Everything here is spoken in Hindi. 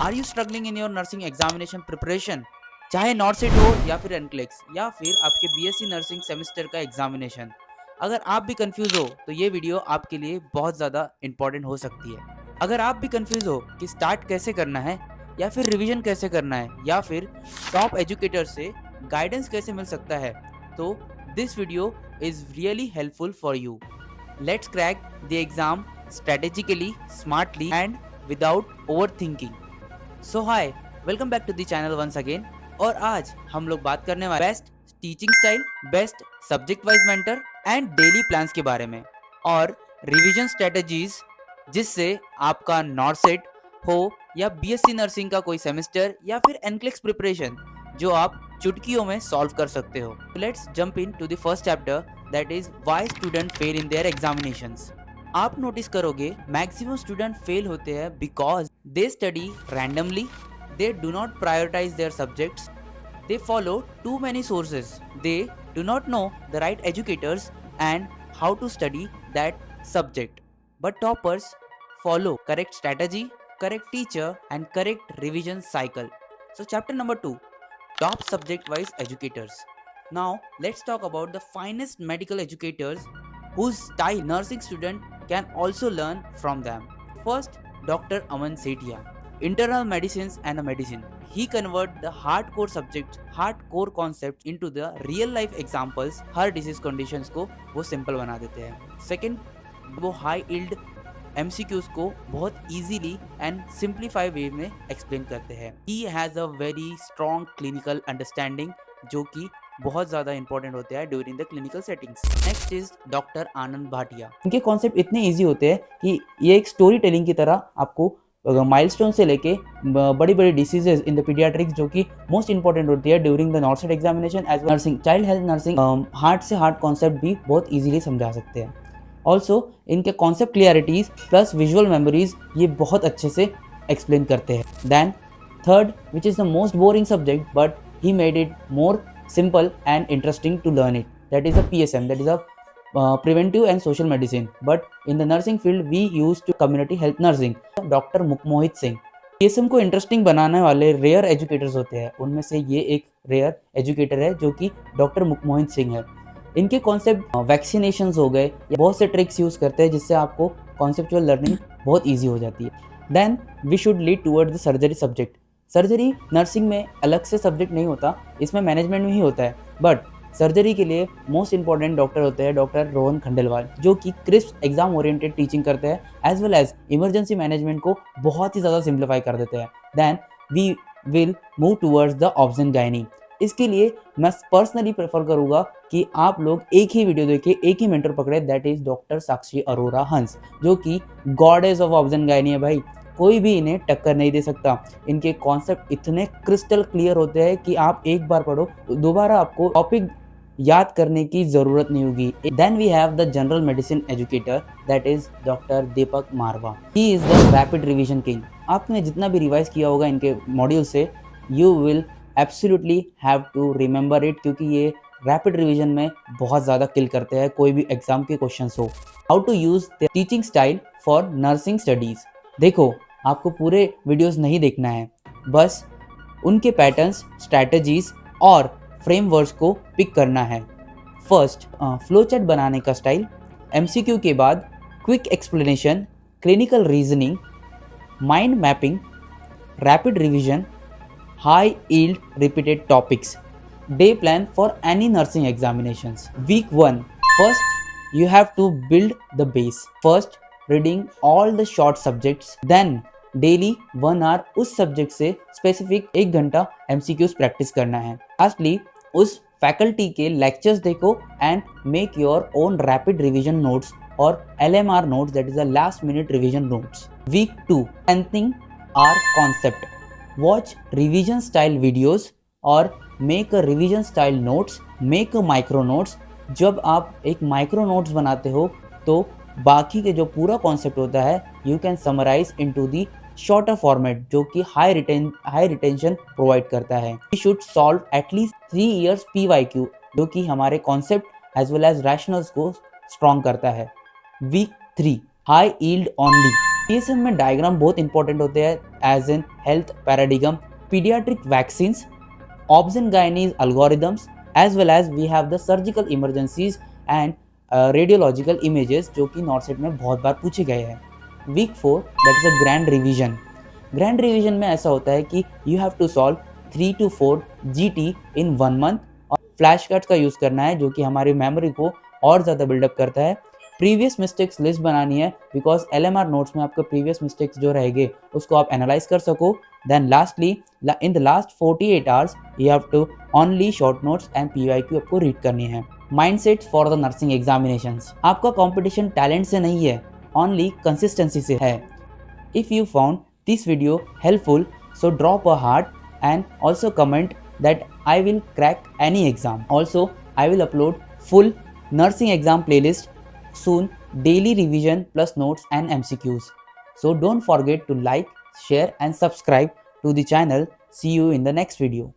Are you struggling in your nursing examination preparation? चाहे नॉर्सिट हो या फिर एनक्लेक्स या फिर आपके बीएससी नर्सिंग सेमेस्टर का एग्जामिनेशन, अगर आप भी कंफ्यूज हो तो ये वीडियो आपके लिए बहुत ज़्यादा इंपॉर्टेंट हो सकती है। अगर आप भी कंफ्यूज हो कि स्टार्ट कैसे करना है या फिर रिवीजन कैसे करना है या फिर टॉप एजुकेटर से गाइडेंस कैसे मिल सकता है, तो this video is really helpful for you. Let's crack the exam strategically, smartly and without overthinking. So hi, welcome back to the channel once again. और आज हम लोग बात करने वाले best teaching style, best subject wise mentor and daily plans के बारे में और रिवीजन स्ट्रेटजीज जिससे आपका नॉर्सेट हो या बीएससी नर्सिंग का कोई सेमेस्टर या फिर एनक्लेक्स प्रिपरेशन जो आप चुटकियों में सॉल्व कर सकते हो। Let's jump into the first chapter, that is why student fail in their examinations. आप नोटिस करोगे मैक्सिमम स्टूडेंट फेल होते हैं because they study randomly, they do not prioritize their subjects, they follow too many sources, they do not know the right educators and how to study that subject. But toppers follow correct strategy, correct teacher and correct revision cycle. So chapter number 2, top subject wise educators. Now let's talk about the finest medical educators whose style nursing student can also learn from them. First, Dr. Aman Sethia, internal medicines and a medicine. He convert the hardcore subjects, hardcore concepts into the real life examples. Her disease conditions को वो simple बना देते हैं. Second, वो high yield MCQs को बहुत easily and simplify way में explain करते हैं. He has a very strong clinical understanding जो कि बहुत ज़्यादा इंपॉर्टेंट होते हैं during the clinical settings. Next is doctor Anand Bhatia. इनके कॉन्सेप्ट इतने इजी होते हैं कि ये एक स्टोरी टेलिंग की तरह आपको माइलस्टोन से लेके बड़ी बड़ी डिसीजेज इन द पीडियाट्रिक्स जो कि मोस्ट इंपॉर्टेंट होती है during the NORCET examination as nursing, child health nursing, hard से हार्ड कॉन्सेप्ट भी बहुत इजीली समझा सकते हैं। ऑल्सो इनके concept clarities plus visual memories ये बहुत अच्छे से एक्सप्लेन करते हैं। Then third, which is the most boring subject but he made it more simple and interesting to learn it, that is a PSM, that is a preventive and social medicine, but in the nursing field we used to community health nursing. Doctor Mukmohit Singh, PSM को इंटरेस्टिंग बनाने वाले रेयर एजुकेटर्स होते हैं, उनमें से ये एक रेयर एजुकेटर है जो कि डॉक्टर मुकमोहित सिंह है। इनके कॉन्सेप्ट वैक्सीनेशंस हो गए या बहुत से ट्रिक्स यूज करते हैं जिससे आपको कॉन्सेप्चुअल लर्निंग बहुत ईजी हो जाती है। Then we should lead toward the surgery subject. Surgery nursing में अलग से सब्जेक्ट नहीं होता, इसमें मैनेजमेंट में ही होता है, बट सर्जरी के लिए मोस्ट इंपॉर्टेंट डॉक्टर होते हैं डॉक्टर रोहन खंडेलवाल जो कि क्रिस्प एग्जाम ओरिएंटेड टीचिंग करते हैं as well as emergency management को बहुत ही ज़्यादा सिंप्लीफाई कर देते हैं। Then we will move towards the obs and gynae. इसके लिए मैं पर्सनली प्रेफर करूँगा कि आप लोग एक ही वीडियो देखिए, एक ही मेंटर पकड़े, दैट इज डॉक्टर साक्षी अरोरा हंस जो कि गॉडेस ऑफ ऑब्जन गायनी है भाई, कोई भी इन्हें टक्कर नहीं दे सकता। इनके कॉन्सेप्ट इतने क्रिस्टल क्लियर होते हैं कि आप एक बार पढ़ो तो दोबारा आपको टॉपिक याद करने की जरूरत नहीं होगी। Then we have the general medicine educator, that is doctor Deepak Marwah. He is the rapid revision king. आपने जितना भी रिवाइज किया होगा इनके मॉड्यूल से, you will absolutely have to remember it, क्योंकि ये रैपिड रिवीजन में बहुत ज़्यादा किल करते हैं कोई भी एग्जाम के क्वेश्चन हो। How to use the teaching style for nursing studies. देखो, आपको पूरे वीडियोस नहीं देखना है, बस उनके पैटर्न्स, स्ट्रैटेजीज और फ्रेमवर्क्स को पिक करना है। फर्स्ट, फ्लो चार्ट बनाने का स्टाइल, MCQ के बाद quick explanation, clinical reasoning, mind mapping, rapid revision, high yield repeated topics, day plan for any nursing examinations. Week 1, first you have to build the base. First, reading all the short subjects, then daily 1 hour उस सब्जेक्ट से स्पेसिफिक 1 घंटा MCQs प्रैक्टिस करना है। लास्टली, उस फैकल्टी के लेक्चर्स देखो and make your own rapid revision notes और LMR notes, that is the last minute revision notes. Week 2, strengthening our concept, watch revision style videos और make a revision style notes, make a micro notes. जब आप एक माइक्रो नोट्स बनाते हो तो बाकी के जो पूरा कॉन्सेप्ट होता है you can summarise into the shorter format जो कि हाई रिटेंशन प्रोवाइड करता है। We should solve at least 3 years PYQ जो कि हमारे concept as well as rationales को स्ट्रॉन्ग करता है। Week 3, high yield only. DSM में डायग्राम बहुत इंपॉर्टेंट होते हैं as in health paradigm, paediatric vaccines, obs and gynaes algorithms, as well as we have the surgical emergencies and radiological images जो कि नॉर्सेट में बहुत बार पूछे गए हैं। Week 4 that is a grand revision. Grand revision में ऐसा होता है कि you have to solve 3 to 4 GT in 1 month और फ्लैश कार्ड्स का यूज़ करना है जो कि हमारी मेमोरी को और ज़्यादा बिल्डअप करता है। प्रीवियस मिस्टेक्स लिस्ट बनानी है बिकॉज LMR नोट्स में आपके प्रीवियस मिस्टेक्स जो रहेंगे उसको आप एनालाइज कर सको। Then lastly, in the last 48 hours, you have to only short notes and PYQ आपको रीड करनी है। Mindset for the nursing examinations। आपका competition talent से नहीं है, only consistency से है। If you found this video helpful, so drop a heart and also comment that I will crack any exam. Also, I will upload full nursing exam playlist soon, daily revision plus notes and MCQs. So don't forget to like, share and subscribe to the channel. See you in the next video.